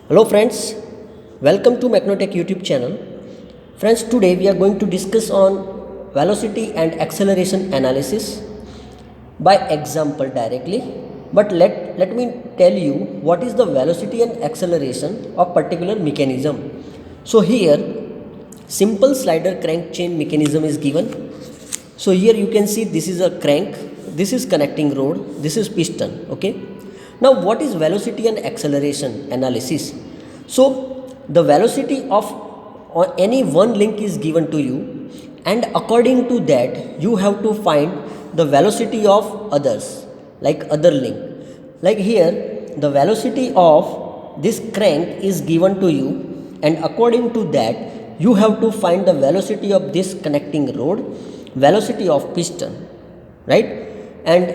Hello friends, welcome to Macnotech YouTube channel. Friends, today we are going to discuss on velocity and acceleration analysis by example directly. But let me tell you what is the velocity and acceleration of particular mechanism. So here simple slider crank chain mechanism is given. So here you can see this is a crank, this is connecting rod, this is piston. Okay. Now what is velocity and acceleration analysis? So the velocity of any one link is given to you, and according to that you have to find the velocity of others, like other link. Like here the velocity of this crank is given to you, and according to that you have to find the velocity of this connecting rod, velocity of piston, right? And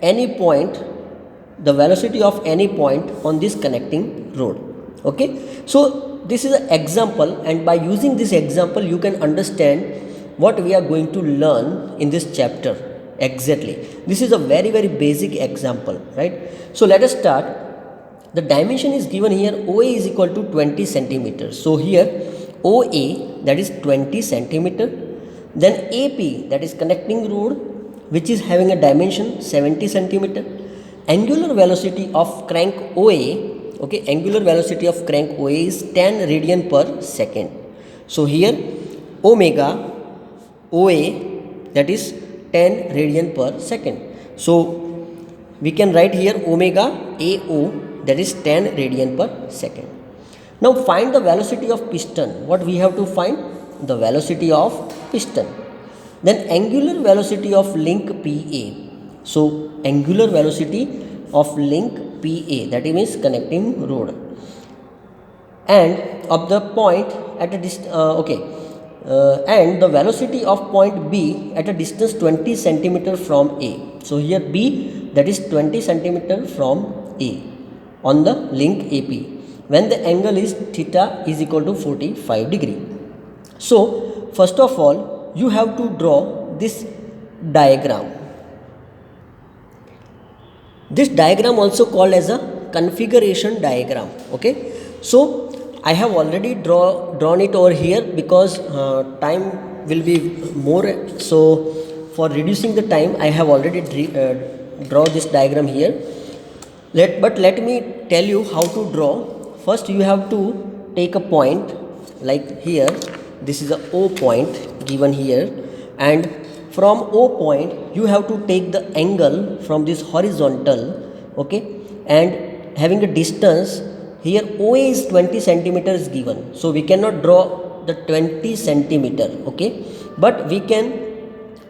any point, the velocity of any point on this connecting rod. Okay, so this is an example, and by using this example you can understand what we are going to learn in this chapter exactly. This is a very basic example, right? So let us start. The dimension is given here. OA is equal to 20 centimeters. So here OA, that is 20 centimeter, then AP, that is connecting rod, which is having a dimension 70 centimeter. Angular velocity of crank OA, okay, angular velocity of crank OA is 10 radian per second. So here omega OA, that is 10 radian per second. So we can write here omega AO, that is 10 radian per second. Now find the velocity of piston. What we have to find? The velocity of piston. Then angular velocity of link PA. So angular velocity of link PA, that means connecting rod, and of the point at a distance, and the velocity of point B at a distance 20 centimeter from A. So here B, that is 20 centimeter from A on the link AP, when the angle is theta is equal to 45 degree. So first of all you have to draw this diagram. This diagram also called as a configuration diagram. Okay, so I have already drawn it over here because time will be more. So for reducing the time I have already draw this diagram here. But let me tell you how to draw. First you have to take a point, like here this is a O point given here, and from O point you have to take the angle from this horizontal, okay, and having a distance here OA is 20 centimeters given, so we cannot draw the 20 centimeter, okay, but we can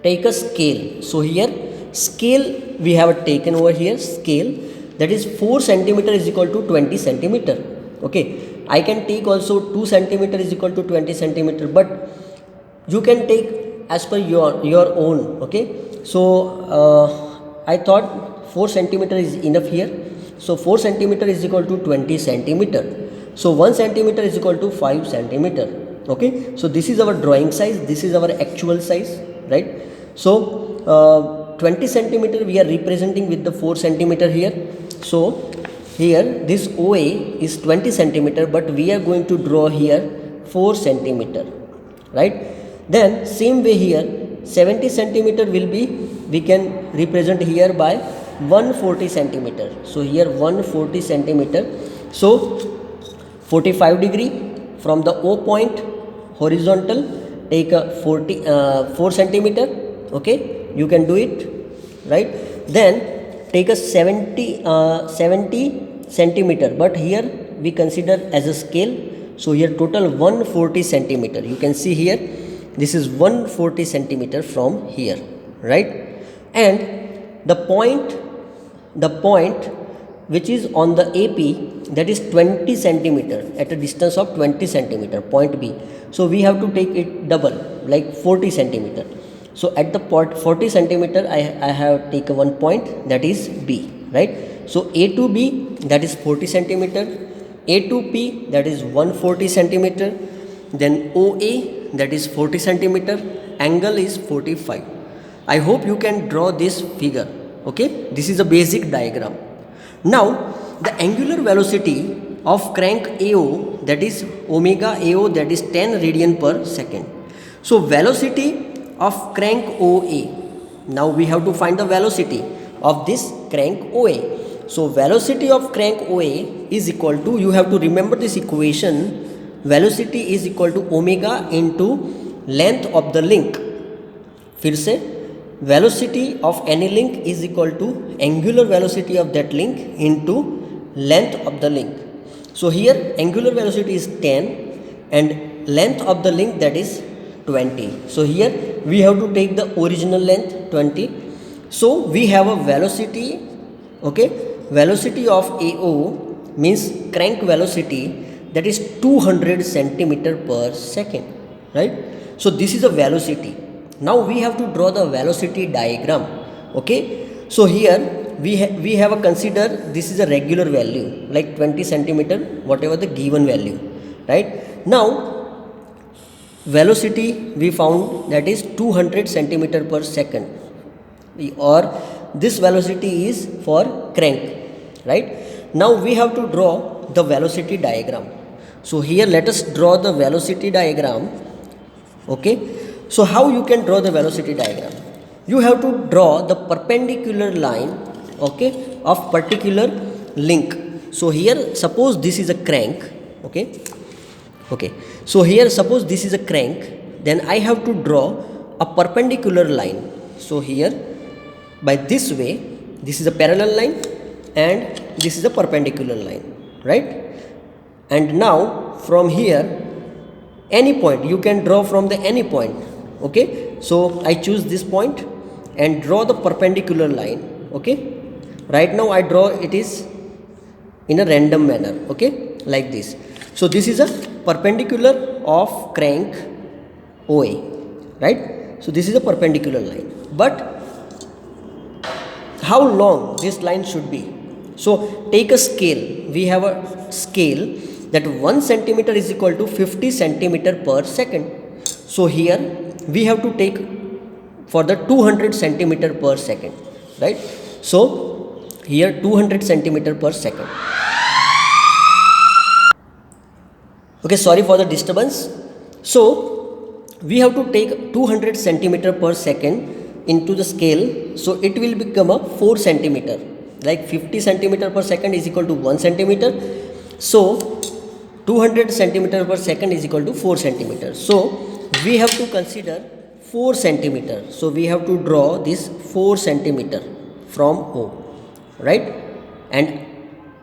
take a scale. So here scale we have taken over here, scale, that is 4 centimeter is equal to 20 centimeter. Okay, I can take also 2 centimeter is equal to 20 centimeter, but you can take as per your own. Okay, so I thought 4 centimeter is enough here. So 4 centimeter is equal to 20 centimeter. So 1 centimeter is equal to 5 centimeter. Okay, so this is our drawing size, this is our actual size, right? So 20 centimeter we are representing with the 4 centimeter here. So here this OA is 20 centimeter, but we are going to draw here 4 centimeter, right? Then same way here 70 centimeter will be, we can represent here by 140 centimeter. So here 140 centimeter. So 45 degree from the O point horizontal, take a 4 centimeter. Okay, you can do it, right? Then take a 70 centimeter, but here we consider as a scale. So here total 140 centimeter. You can see here this is 140 centimeter from here, right? And the point which is on the AP, that is 20 centimeter at a distance of 20 centimeter, point B. So we have to take it double, like 40 centimeter. So at the point 40 centimeter I have taken one point, that is B, right? So A to B, that is 40 centimeter, A to P, that is 140 centimeter, then OA, that is 40 centimeter, angle is 45. I hope you can draw this figure. Okay, this is a basic diagram. Now the angular velocity of crank AO, that is omega AO, that is 10 radian per second. So velocity of crank OA. Now we have to find the velocity of this crank OA. So velocity of crank OA is equal to, you have to remember this equation, velocity is equal to omega into length of the link. फिर से velocity of any link is equal to angular velocity of that link into length of the link. So here angular velocity is 10 and length of the link, that is 20. So here we have to take the original length 20. So we have a velocity, okay, velocity of AO means crank velocity, that is 200 centimeter per second, right? So this is a velocity. Now we have to draw the velocity diagram, okay? So here we have a consider this is a regular value like 20 centimeter, whatever the given value, right? Now velocity we found, that is 200 centimeter per second, or this velocity is for crank, right? Now we have to draw the velocity diagram. So here let us draw the velocity diagram, okay? So how you can draw the velocity diagram? You have to draw the perpendicular line, okay, of particular link. So here suppose this is a crank, okay, so here suppose this is a crank, then I have to draw a perpendicular line. So here by this way, this is a parallel line and this is a perpendicular line, right? And now from here any point you can draw from the any point, okay? So I choose this point and draw the perpendicular line, okay? Right now I draw it is in a random manner, okay, like this. So this is a perpendicular of crank OA, right? So this is a perpendicular line, but how long this line should be? So take a scale. We have a scale that 1 centimeter is equal to 50 centimeter per second. So here we have to take for the 200 centimeter per second, right? So here 200 centimeter per second. Okay, sorry for the disturbance. So we have to take 200 centimeter per second into the scale. So it will become a 4 centimeter, like 50 centimeter per second is equal to 1 centimeter. So 200 centimeter per second is equal to 4 centimeter. So we have to consider 4 centimeter. So we have to draw this 4 centimeter from O, right? And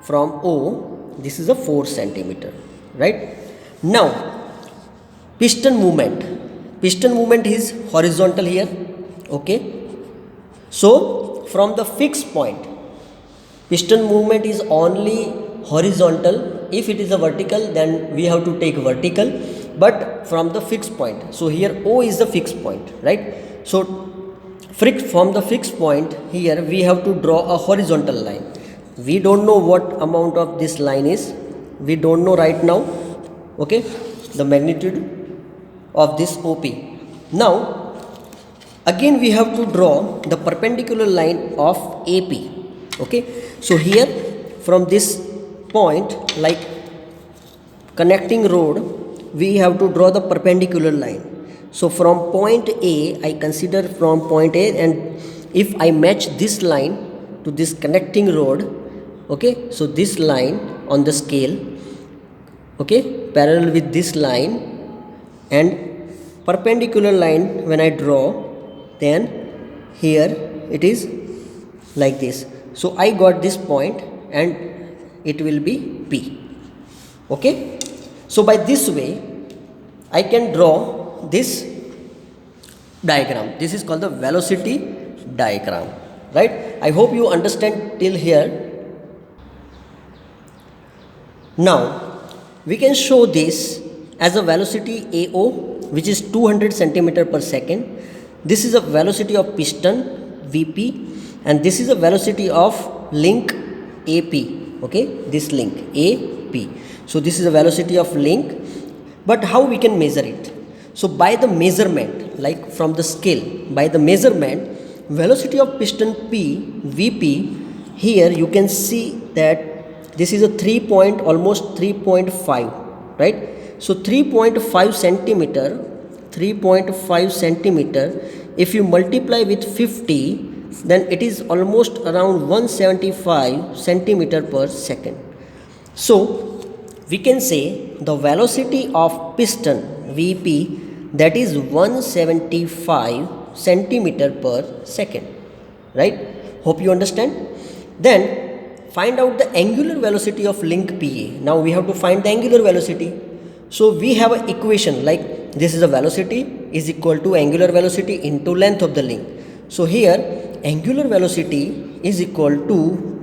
from O this is a 4 centimeter, right? Now piston movement is horizontal here, okay? So from the fixed point, piston movement is only horizontal. If it is a vertical, then we have to take vertical, but from the fixed point. So here O is the fixed point, right? So from the fixed point here we have to draw a horizontal line. We don't know what amount of this line is, we don't know right now, okay, the magnitude of this OP. Now again we have to draw the perpendicular line of AP, okay? So here from this point, like connecting road, we have to draw the perpendicular line. So from point A, I consider from point A, and if I match this line to this connecting road, okay, so this line on the scale, okay, parallel with this line, and perpendicular line when I draw, then here it is like this. So I got this point and it will be P, okay? So by this way I can draw this diagram. This is called the velocity diagram, right? I hope you understand till here. Now we can show this as a velocity AO, which is 200 centimeter per second. This is a velocity of piston VP, and this is a velocity of link AP, okay, this link AP. So this is a velocity of link, but how we can measure it? So by the measurement, like from the scale, by the measurement, velocity of piston P, VP, here you can see that this is a 3 point, almost 3.5, right? So 3.5 centimeter, 3.5 centimeter, if you multiply with 50, then it is almost around 175 centimeter per second. So we can say the velocity of piston Vp, that is 175 centimeter per second, right? Hope you understand. Then find out the angular velocity of link PA. Now we have to find the angular velocity. So we have an equation like this is a velocity is equal to angular velocity into length of the link. So here angular velocity is equal to,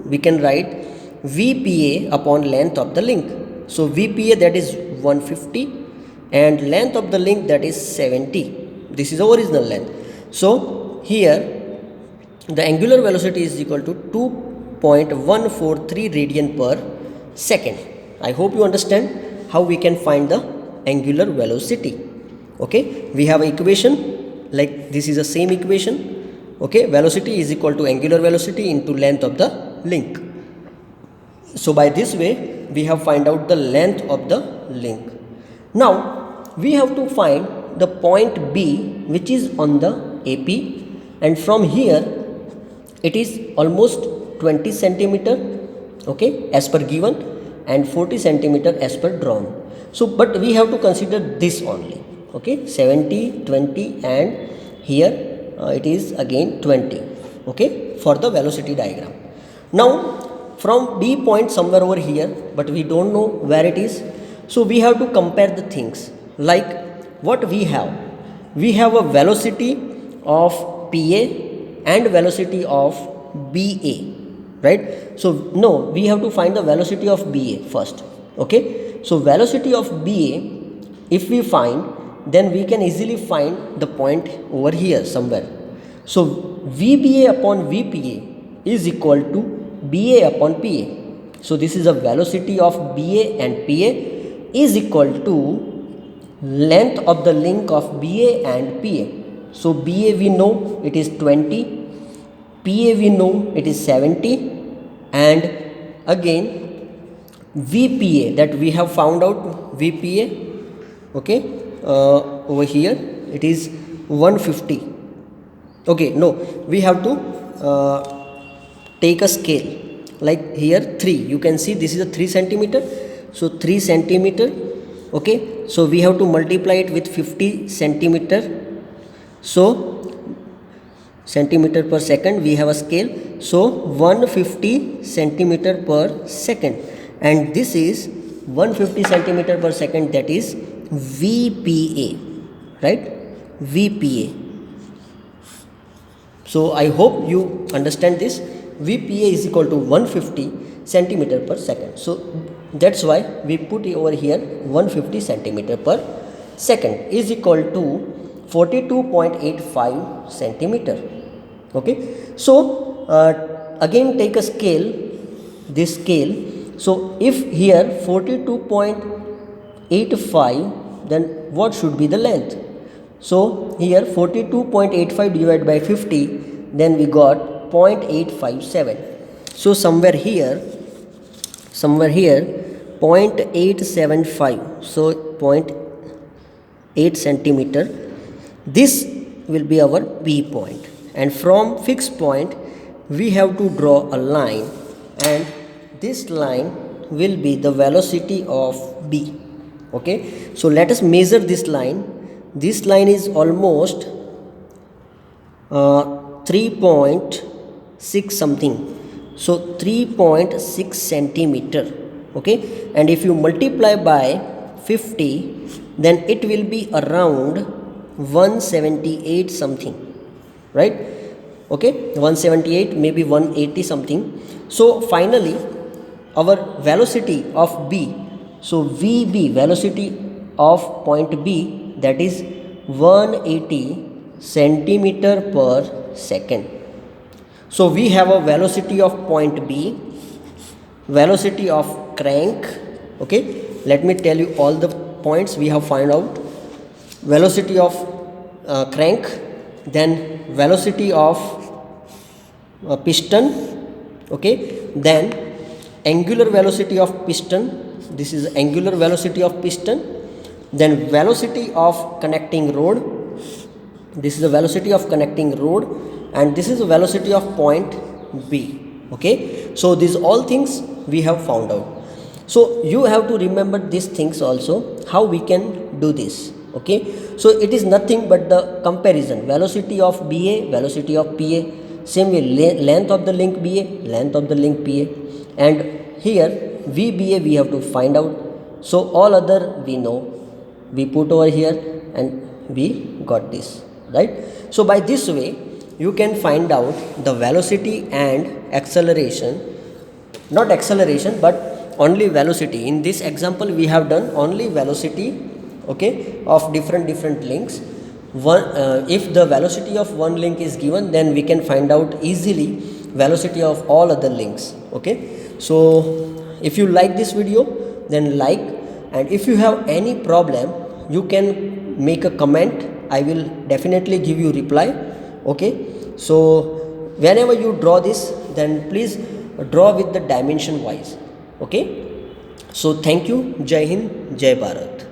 we can write Vpa upon length of the link. So Vpa, that is 150, and length of the link, that is 70. This is the original length. So here the angular velocity is equal to 2.143 radian per second. I hope you understand how we can find the angular velocity. Okay, we have an equation like this is the same equation. Okay, velocity is equal to angular velocity into length of the link. So by this way we have find out the length of the link. Now we have to find the point B, which is on the AP, and from here it is almost 20 centimeter, okay, as per given, and 40 centimeter as per drawn. So but we have to consider this only, okay, 70, 20, and here it is again 20, okay, for the velocity diagram. Now from B point somewhere over here, but we don't know where it is, so we have to compare the things. Like what we have a velocity of PA and velocity of BA, right? So no, we have to find the velocity of BA first. Okay, so velocity of BA, if we find, then we can easily find the point over here somewhere. So VBA upon VPA is equal to BA upon PA. So this is a velocity of BA and PA is equal to length of the link of BA and PA. So BA we know it is 20, PA we know it is 70, and again VPA that we have found out VPA, okay, over here it is 150. Okay, no, we have to take a scale like here 3, you can see this is a 3 centimeter, so 3 centimeter, okay, so we have to multiply it with 50 centimeter, so centimeter per second, we have a scale, so 150 centimeter per second, and this is 150 centimeter per second, that is VPA, right? VPA. So I hope you understand this. VPA is equal to 150 centimeter per second. So that's why we put over here 150 centimeter per second is equal to 42.85 centimeter. Okay, so again take a scale, this scale. So if here 42.85, then what should be the length? So here 42.85 divided by 50, then we got 0.857. So somewhere here 0.875, so 0.8 centimeter, this will be our B point, and from fixed point we have to draw a line, and this line will be the velocity of B. Okay, so let us measure this line. This line is almost 3.6 something, so 3.6 centimeter. Okay, and if you multiply by 50, then it will be around 178 something, right? Okay, 178, maybe 180 something. So finally our velocity of B, so VB, velocity of point B, that is 180 centimeter per second. So we have a velocity of point B, velocity of crank. Okay, let me tell you all the points we have found out. Velocity of crank, then velocity of piston, okay, then angular velocity of piston, this is angular velocity of piston, then velocity of connecting rod, this is the velocity of connecting rod, and this is the velocity of point B. Okay, so these all things we have found out. So you have to remember these things also, how we can do this. Okay, so it is nothing but the comparison, velocity of BA, velocity of PA, same way length of the link BA, length of the link PA, and here VBA we have to find out. So all other we know, we put over here and we got this, right? So by this way you can find out the velocity and acceleration, not acceleration but only velocity. In this example we have done only velocity, okay, of different links. One if the velocity of one link is given, then we can find out easily velocity of all other links. Okay, so if you like this video, then like, and if you have any problem you can make a comment, I will definitely give you reply. Okay, so whenever you draw this, then please draw with the dimension wise. Okay, so thank you. Jai Hind, Jai Bharat.